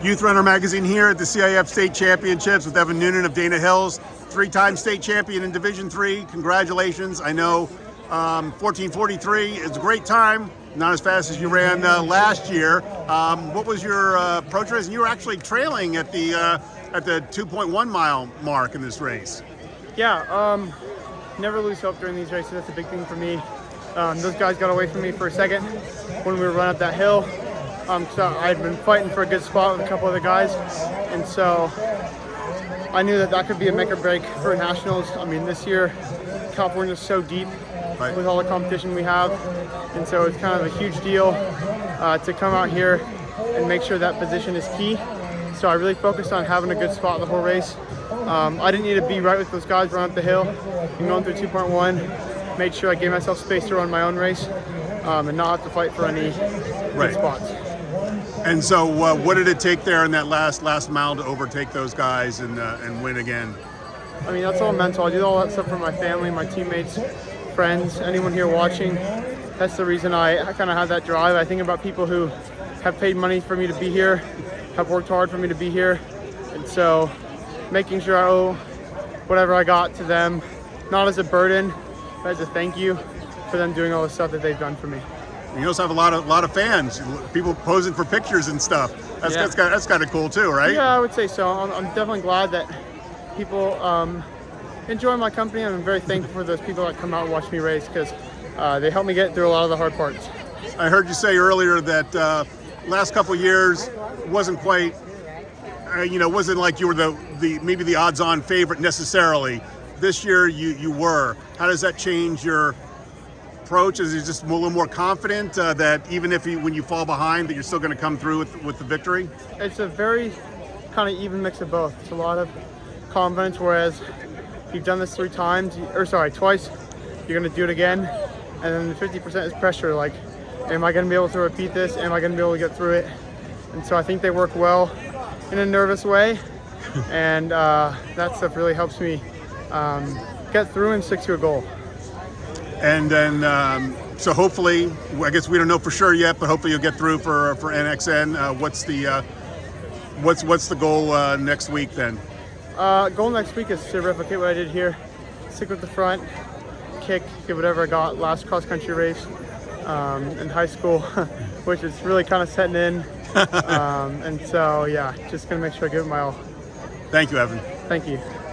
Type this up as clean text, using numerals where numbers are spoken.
Youth Runner Magazine here at the CIF State Championships with Evan Noonan of Dana Hills, three-time state champion in Division III. Congratulations. I know 14:43 is a great time, not as fast as you ran last year. What was your approach race? And you were actually trailing at the 2.1 mile mark in this race. Yeah, never lose hope during these races. That's a big thing for me. Those guys got away from me for a second when we were running up that hill. So I'd been fighting for a good spot with a couple other guys, and so I knew that could be a make or break for nationals. I mean, this year California's so deep with all the competition we have, and so it's kind of a huge deal to come out here and make sure that position is key. So I really focused on having a good spot the whole race. I didn't need to be right with those guys running up the hill and going through 2.1. Made sure I gave myself space to run my own race and not have to fight for any good spots. And so what did it take there in that last mile to overtake those guys and win again? I mean, that's all mental. I do all that stuff for my family, my teammates, friends, anyone here watching. That's the reason I kind of have that drive. I think about people who have paid money for me to be here, have worked hard for me to be here, and so making sure I owe whatever I got to them, not as a burden, but as a thank you for them doing all the stuff that they've done for me. You also have a lot of fans, people posing for pictures and stuff. That's kind of cool too, right? Yeah, I would say so. I'm definitely glad that people enjoy my company. I'm very thankful for those people that come out and watch me race because they help me get through a lot of the hard parts. I heard you say earlier that last couple of years wasn't quite, wasn't like you were maybe the odds-on favorite necessarily. This year you were. How does that change your approach? Is it just a little more confident that even when you fall behind that you're still going to come through with the victory? It's a very kind of even mix of both. It's a lot of confidence, whereas you've done this twice, you're going to do it again, and then the 50% is pressure, like, am I going to be able to repeat this? Am I going to be able to get through it? And so I think they work well in a nervous way, and that stuff really helps me get through and stick to a goal. And then, so hopefully, I guess we don't know for sure yet, but hopefully you'll get through for NXN. What's the goal next week then? Goal next week is to replicate what I did here, stick with the front, kick, give whatever I got. Last cross country race in high school, which is really kind of setting in. And so, yeah, just gonna make sure I give it my all. Thank you, Evan. Thank you.